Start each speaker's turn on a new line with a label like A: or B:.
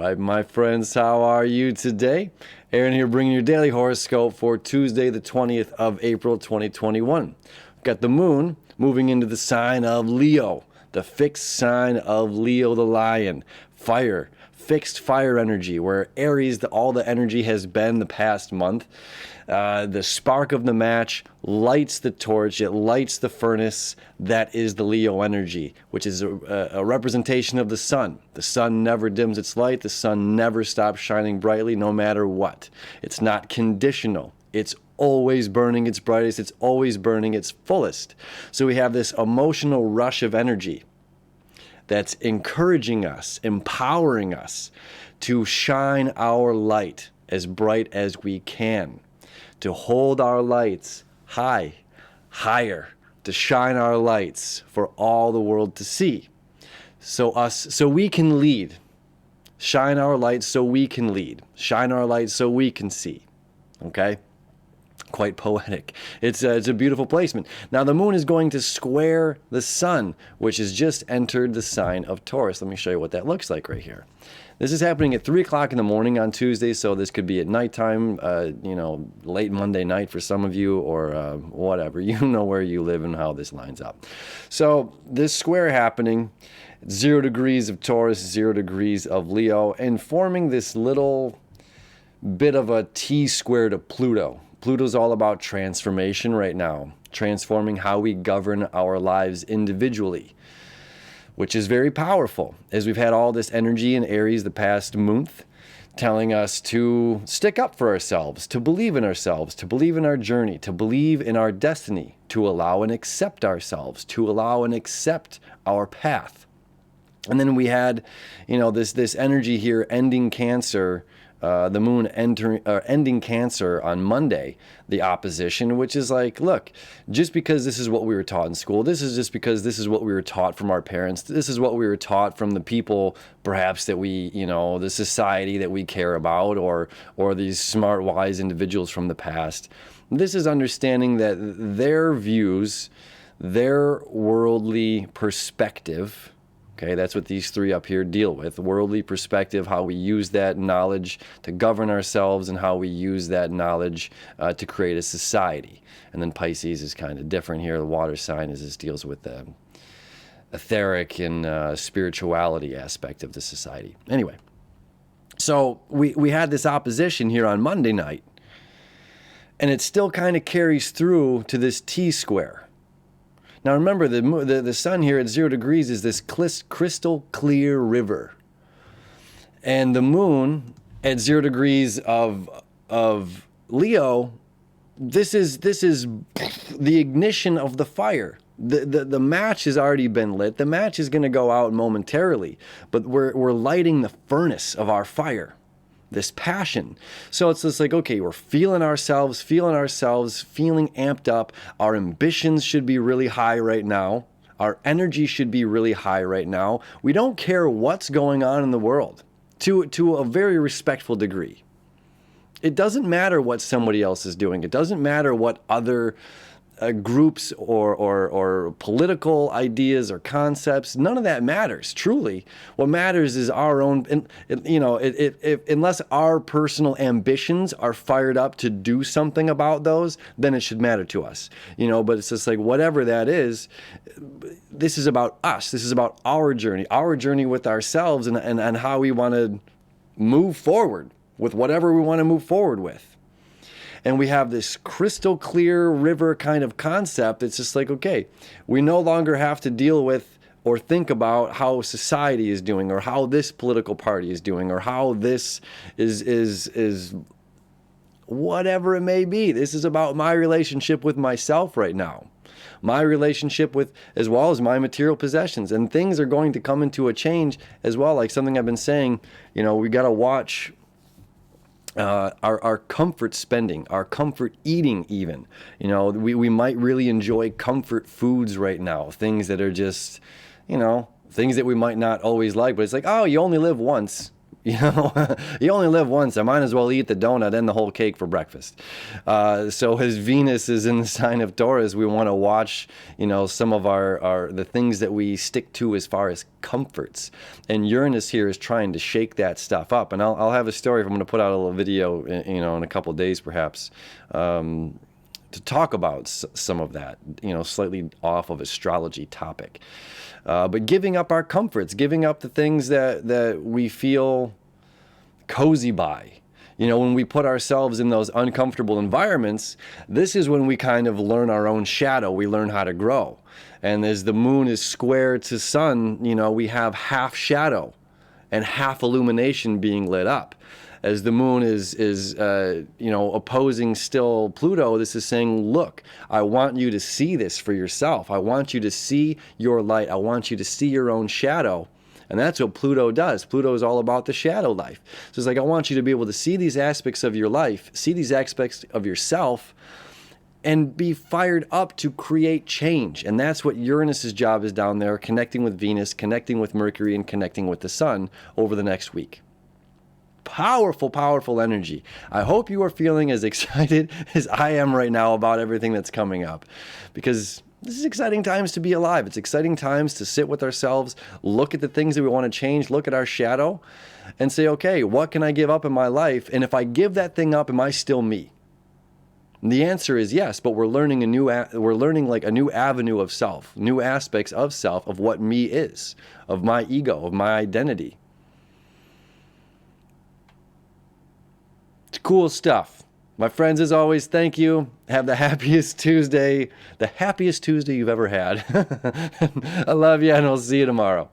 A: right, my friends, how are you today? Aaron here bringing your daily horoscope for Tuesday, the 20th of April, 2021. We've got the moon moving into the sign of Leo, the fixed sign of Leo the lion. Fire, fixed fire energy, where Aries, all the energy has been the past month. The spark of the match lights the torch, it lights the furnace. That is the Leo energy, which is a representation of the sun. The sun never dims its light. The sun never stops shining brightly, no matter what. It's not conditional. It's always burning its brightest. It's always burning its fullest. So we have this emotional rush of energy that's encouraging us, empowering us to shine our light as bright as we can, to hold our lights high, higher, to shine our lights for all the world to see. So we can lead. Shine our lights so we can lead. Shine our lights so we can see. Okay? Quite poetic. It's a beautiful placement. Now the moon is going to square the sun, which has just entered the sign of Taurus. Let me show you what that looks like right here. This is happening at 3 o'clock in the morning on Tuesday, so this could be at nighttime, late Monday night for some of you, or whatever. You know where you live and how this lines up. So this square happening, 0 degrees of Taurus, 0 degrees of Leo, and forming this little bit of a T-square to Pluto. Pluto's all about transformation right now, transforming how we govern our lives individually, which is very powerful, as we've had all this energy in Aries the past month, telling us to stick up for ourselves, to believe in ourselves, to believe in our journey, to believe in our destiny, to allow and accept ourselves, to allow and accept our path. And then we had, this energy here ending Cancer. The moon ending Cancer on Monday, the opposition, which is like, look, just because this is what we were taught in school, this is just because this is what we were taught from our parents, this is what we were taught from the people, perhaps, that we, the society that we care about, or these smart, wise individuals from the past. This is understanding that their views, their worldly perspective, okay, that's what these three up here deal with. Worldly perspective, how we use that knowledge to govern ourselves, and how we use that knowledge to create a society. And then Pisces is kind of different here. The water sign deals with the etheric and spirituality aspect of the society. Anyway, so we had this opposition here on Monday night, and it still kind of carries through to this T-square. Now remember, the sun here at 0 degrees is this crystal clear river. And the moon at 0 degrees of Leo, this is the ignition of the fire. The match has already been lit. The match is going to go out momentarily, but we're lighting the furnace of our fire. This passion. So it's just like, okay, we're feeling ourselves, feeling amped up. Our ambitions should be really high right now. Our energy should be really high right now. We don't care what's going on in the world, to a very respectful degree. It doesn't matter what somebody else is doing. It doesn't matter what other groups or political ideas or concepts. None of that matters, truly. What matters is our own, unless our personal ambitions are fired up to do something about those, then it should matter to us. But it's just like, whatever that is, this is about us. This is about our journey with ourselves, and how we want to move forward with whatever we want to move forward with. And we have this crystal clear river kind of concept. It's just like, okay, we no longer have to deal with or think about how society is doing, or how this political party is doing, or how this is whatever it may be. This is about my relationship with myself right now, my relationship with, as well as my material possessions. And things are going to come into a change as well. Like something I've been saying, we got to watch our comfort spending, our comfort eating even. We might really enjoy comfort foods right now, things that are just, things that we might not always like, but it's like, oh, you only live once. You know, you only live once. I might as well eat the donut and the whole cake for breakfast. So as Venus is in the sign of Taurus, we want to watch, you know, some of the things that we stick to as far as comforts. And Uranus here is trying to shake that stuff up. And I'll have a story. I'm going to put out a little video, you know, in a couple of days perhaps, to talk about some of that, you know, slightly off of astrology topic. But giving up our comforts, giving up the things that we feel cozy by. You know, when we put ourselves in those uncomfortable environments, this is when we kind of learn our own shadow. We learn how to grow. And as the moon is square to sun, you know, we have half shadow and half illumination being lit up. As the moon is you know, opposing still Pluto, this is saying, look, I want you to see this for yourself. I want you to see your light. I want you to see your own shadow. And that's what Pluto does. Pluto is all about the shadow life. So it's like, I want you to be able to see these aspects of your life, see these aspects of yourself, and be fired up to create change. And that's what Uranus's job is down there, connecting with Venus, connecting with Mercury, and connecting with the sun over the next week. Powerful, powerful energy. I hope you are feeling as excited as I am right now about everything that's coming up, because this is exciting times to be alive. It's exciting times to sit with ourselves, look at the things that we want to change, look at our shadow, and say, okay, what can I give up in my life? And if I give that thing up, am I still me? And the answer is yes, but we're learning like a new avenue of self, new aspects of self, of what me is, of my ego, of my identity. It's cool stuff. My friends, as always, thank you. Have the happiest Tuesday you've ever had. I love you, and I'll see you tomorrow.